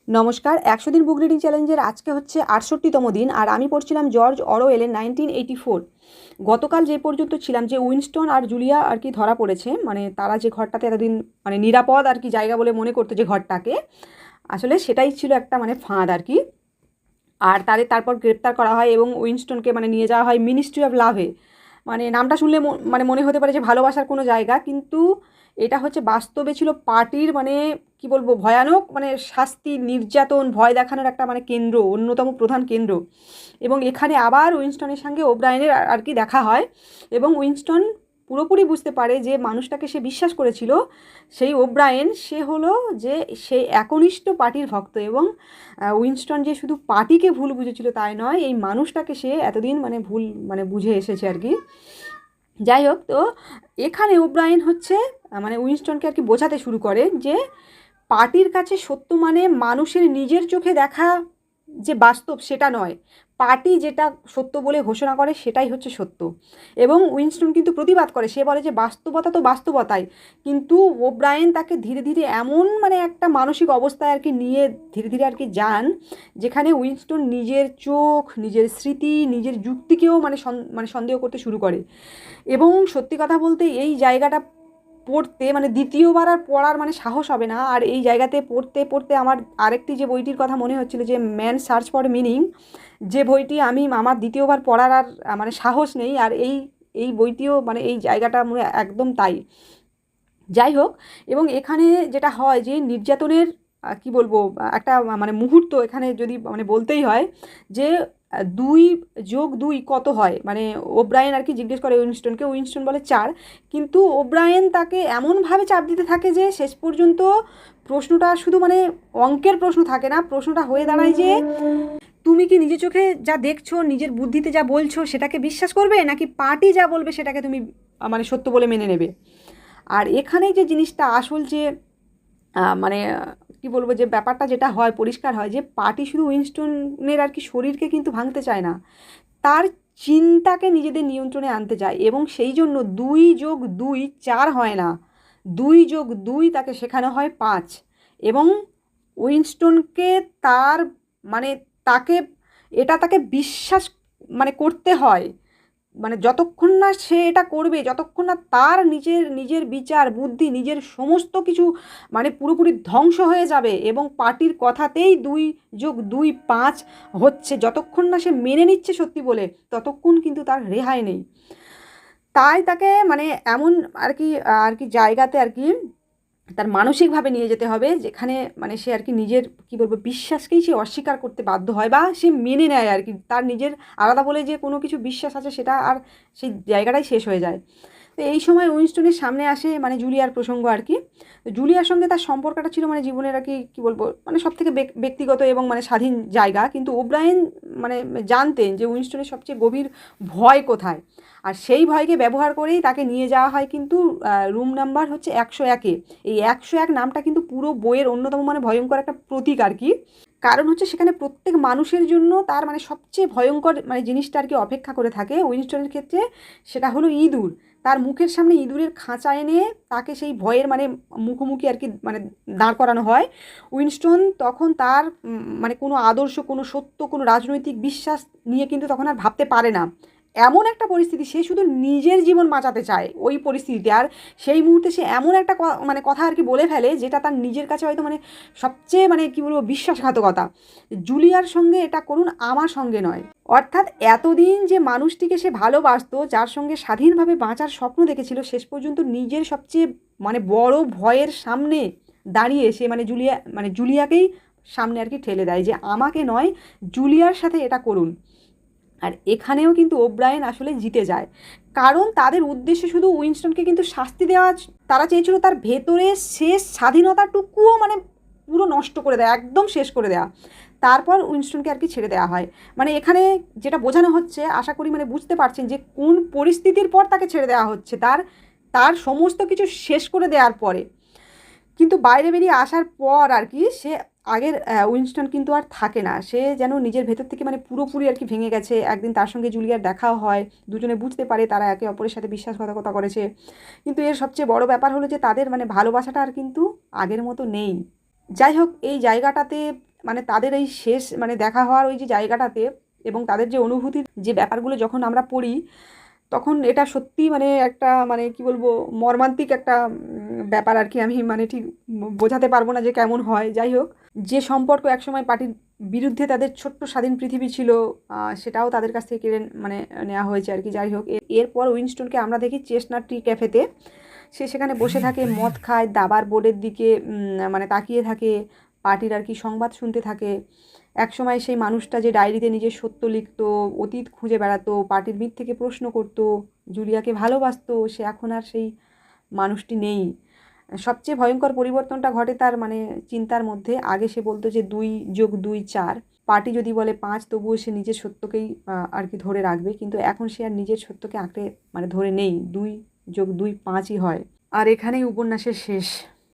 নমস্কার। ১০০ দিন book reading চ্যালেঞ্জের আজকে হচ্ছে ৬৮তম দিন, আর আমি পড়ছিলাম জর্জ অরওয়েলের 1984। গতকাল যে পর্যন্ত ছিলাম, যে উইনস্টন আর জুলিয়া আর কি ধরা পড়েছে, মানে তারা যে ঘরটাতে এতদিন মানে নিরাপদ আর কি জায়গা বলে মনে করতো, যে ঘরটাকে আসলে সেটাই ছিল একটা মানে ফাঁদ আর কি। আর তাদের তারপর গ্রেপ্তার করা হয় এবং উইনস্টনকে মানে নিয়ে যাওয়া হয় মিনিস্ট্রি অফ লাভে। মানে নামটা শুনলে মানে মনে হতে পারে যে ভালোবাসার কোনো জায়গা, কিন্তু এটা হচ্ছে বাস্তবে ছিল পার্টির মানে কি বলবো ভয়ানক মানে শাস্তি, নির্যাতন, ভয় দেখানোর একটা মানে কেন্দ্র, অন্যতম প্রধান কেন্দ্র। এবং এখানে আবার উইনস্টনের সঙ্গে ওব্রায়েনের আর কি দেখা হয়, এবং উইনস্টন পুরোপুরি বুঝতে পারে যে মানুষটাকে সে বিশ্বাস করেছিল, সেই ওব্রায়েন, সে হলো যে সেই একনিষ্ঠ পার্টির ভক্ত। এবং উইনস্টন যে শুধু পার্টিকে ভুল বুঝেছিল তাই নয়, এই মানুষটাকে সে এতদিন মানে ভুল মানে বুঝে এসেছে আর কি। যাই হোক, তো এখানে ওব্রায়েন হচ্ছে মানে উইনস্টনকে আর কি বোঝাতে শুরু করে যে পার্টির কাছে সত্য মানে মানুষের নিজের চোখে দেখা যে বাস্তব সেটা নয়, পার্টি যেটা সত্য বলে ঘোষণা করে সেটাই হচ্ছে সত্য। এবং উইনস্টন কিন্তু প্রতিবাদ করে, সে বলে যে বাস্তবতা তো বাস্তবতাই, কিন্তু ওব্রায়েন তাকে ধীরে ধীরে এমন মানে একটা মানসিক অবস্থায় আর কি নিয়ে ধীরে ধীরে আর কি যান, যেখানে উইনস্টন নিজের চোখ, নিজের স্মৃতি, নিজের যুক্তিকেও মানে সন্দেহ করতে শুরু করে। এবং সত্যি কথা বলতে এই জায়গাটা পড়তে মানে দ্বিতীয়বার আর পড়ার মানে সাহস হবে না। আর এই জায়গাতে পড়তে পড়তে আমার আরেকটি যে বইটির কথা মনে হচ্ছিল, যে ম্যান সার্চ ফর মিনিং, যে বইটি আমি আমার দ্বিতীয়বার পড়ার আর মানে সাহস নেই। আর এই এই বইটিও মানে এই জায়গাটা মনে একদম তাই। যাই হোক, এবং এখানে যেটা হয় যে নির্যাতনের কি বলবো একটা মানে মুহূর্ত এখানে যদি মানে বলতেই হয়, যে 2+2 কত হয়, মানে ওব্রায়েন আর কি জিজ্ঞেস করে উইনস্টনকে, উইনস্টন বলে 4। কিন্তু ওব্রায়েন তাকে এমনভাবে চাপ দিতে থাকে যে শেষ পর্যন্ত প্রশ্নটা শুধু মানে অঙ্কের প্রশ্ন থাকে না, প্রশ্নটা হয়ে দাঁড়ায় যে তুমি কি নিজের চোখে যা দেখছো, নিজের বুদ্ধিতে যা বলছো সেটাকে বিশ্বাস করবে, নাকি পার্টি যা বলবে সেটাকে তুমি মানে সত্য বলে মেনে নেবে। আর এখানেই যে জিনিসটা আসল যে মানে কি বলবো, যে ব্যাপারটা যেটা হয় পরিষ্কার হয়, যে পার্টি শুধু উইনস্টনের আর কি শরীরকে কিন্তু ভাঙতে চায় না, তার চিন্তাকে নিজেদের নিয়ন্ত্রণে আনতে চায়। এবং সেই জন্য 2+2 4 হয় না, 2+2 তাকে শেখানো হয় 5। এবং উইনস্টনকে তার মানে তাকে তাকে বিশ্বাস মানে করতে হয়, মানে যতক্ষণ না সে এটা করবে, যতক্ষণ না তার নিজের নিজের বিচার বুদ্ধি, নিজের সমস্ত কিছু মানে পুরোপুরি ধ্বংস হয়ে যাবে এবং পার্টির কথাতেই 2+2 5 হচ্ছে, যতক্ষণ না সে মেনে নিচ্ছে সত্যি বলে, ততক্ষণ কিন্তু তার রেহাই নেই। তাই তাকে মানে এমন আর কি জায়গাতে আর কি তার মানসিকভাবে নিয়ে যেতে হবে, যেখানে মানে সে আর কি নিজের কি বলবো বিশ্বাসকেই সে অস্বীকার করতে বাধ্য হয়, বা সে মেনে নেয় আর কি, তার নিজের আলাদা বলে যে কোনো কিছু বিশ্বাস আছে সেটা আর সেই জায়গাটাই শেষ হয়ে যায়। তো এই সময় উইনস্টনের সামনে আসে মানে জুলিয়ার প্রসঙ্গ আর কি। তো জুলিয়ার সঙ্গে তার সম্পর্কটা ছিল মানে জীবনের আর কি কী বলবো মানে সব থেকে ব্যক্তিগত এবং মানে স্বাধীন জায়গা, কিন্তু ওব্রায়েন মানে জানতেন যে উইনস্টনের সবচেয়ে গভীর ভয় কোথায়। আর সেই ভয়কে ব্যবহার করেই তাকে নিয়ে যাওয়া হয় কিন্তু রুম নাম্বার হচ্ছে 101-এ। এই 101 নামটা কিন্তু পুরো বইয়ের অন্যতম মানে ভয়ঙ্কর একটা প্রতীক আর কি। কারণ হচ্ছে সেখানে প্রত্যেক মানুষের জন্য তার মানে সবচেয়ে ভয়ঙ্কর মানে জিনিসটা আর কি অপেক্ষা করে থাকে। উইনস্টনের ক্ষেত্রে সেটা হলো ইঁদুর। তার মুখের সামনে ইঁদুরের খাঁচা এনে তাকে সেই ভয়ের মানে মুখোমুখি আর কি মানে দাঁড় করানো হয়। উইনস্টন তখন তার মানে কোনো আদর্শ, কোনো সত্য, কোনো রাজনৈতিক বিশ্বাস নিয়ে কিন্তু তখন আর ভাবতে পারে না। এমন একটা পরিস্থিতি, সে শুধু নিজের জীবন বাঁচাতে চায় ওই পরিস্থিতিতে। আর সেই মুহূর্তে সে এমন একটা মানে কথা আর কি বলে ফেলে, যেটা তার নিজের কাছে হয়তো মানে সবচেয়ে মানে কী বলবো বিশ্বাসঘাতকতা। জুলিয়ার সঙ্গে এটা করুন, আমার সঙ্গে নয়। অর্থাৎ এতদিন যে মানুষটিকে সে ভালোবাসতো, যার সঙ্গে স্বাধীনভাবে বাঁচার স্বপ্ন দেখেছিল, শেষ পর্যন্ত নিজের সবচেয়ে মানে বড় ভয়ের সামনে দাঁড়িয়ে সে মানে জুলিয়াকেই সামনে আর কি ঠেলে দেয়, যে আমাকে নয়, জুলিয়ার সাথে এটা করুন। আর এখানেও কিন্তু ওব্রায়েন আসলে জিতে যায়, কারণ তাদের উদ্দেশ্য শুধু উইনস্টনকে কিন্তু শাস্তি দেওয়া, তারা চেয়েছিল তার ভেতরে শেষ স্বাধীনতাটুকুও মানে পুরো নষ্ট করে দেয়, একদম শেষ করে দেওয়া। তারপর উইনস্টনকে আর কি ছেড়ে দেওয়া হয়। মানে এখানে যেটা বোঝানো হচ্ছে, আশা করি মানে বুঝতে পারছেন যে কোন পরিস্থিতির পর তাকে ছেড়ে দেওয়া হচ্ছে, তার তার সমস্ত কিছু শেষ করে দেওয়ার পরে। কিন্তু বাইরে বেরিয়ে আসার পর আর কি সে আগের উইনস্টন কিন্তু আর থাকে না, সে যেন নিজের ভেতর থেকে মানে পুরোপুরি আর কি ভেঙে গেছে। একদিন তার সঙ্গে জুলিয়ার দেখাও হয়, দুজনে বুঝতে পারে তারা একে অপরের সাথে বিশ্বাসঘাতকতা করেছে। কিন্তু এর সবচেয়ে বড় ব্যাপার হলো যে তাদের মানে ভালোবাসাটা আর কিন্তু আগের মতো নেই। যাই হোক, এই জায়গাটাতে মানে তাদের এই শেষ মানে দেখা হওয়ার ওই যে জায়গাটাতে এবং তাদের যে অনুভূতির যে ব্যাপারগুলো যখন আমরা পড়ি, তখন এটা সত্যিই মানে একটা মানে কি বলবো মর্মান্তিক একটা ব্যাপার আর কি। আমি মানে ঠিক বোঝাতে পারবো না যে কেমন হয়। যাই হোক, যে সম্পর্ক একসময় পার্টির বিরুদ্ধে তাদের ছোট্ট স্বাধীন পৃথিবী ছিল, সেটাও তাদের কাছ থেকে কেড়ে মানে নেওয়া হয়েছে আর কি। যাই হোক, এরপর উইনস্টনকে আমরা দেখি চেস্টনাট টি ক্যাফেতে। সে সেখানে বসে থাকে, মদ খায়, দাবার বোর্ডের দিকে মানে তাকিয়ে থাকে, পার্টির আর কি সংবাদ শুনতে থাকে। একসময় সেই মানুষটা যে ডায়েরিতে নিজের সত্য লিখতো, অতীত খুঁজে বেড়াতো, পার্টির থেকে প্রশ্ন করতো, জুলিয়াকে ভালোবাসতো, সে এখন আর সেই মানুষটি নেই। সবচেয়ে ভয়ঙ্কর পরিবর্তনটা ঘটে তার মানে চিন্তার মধ্যে। আগে সে বলতো যে 2+2=4, পার্টি যদি বলে 5, তবুও সে নিজের সত্যকেই আর কি ধরে রাখবে। কিন্তু এখন সে আর নিজের সত্যকে আঁকড়ে মানে ধরে নেই, 2+2=5ই হয়। আর এখানেই উপন্যাসের শেষ।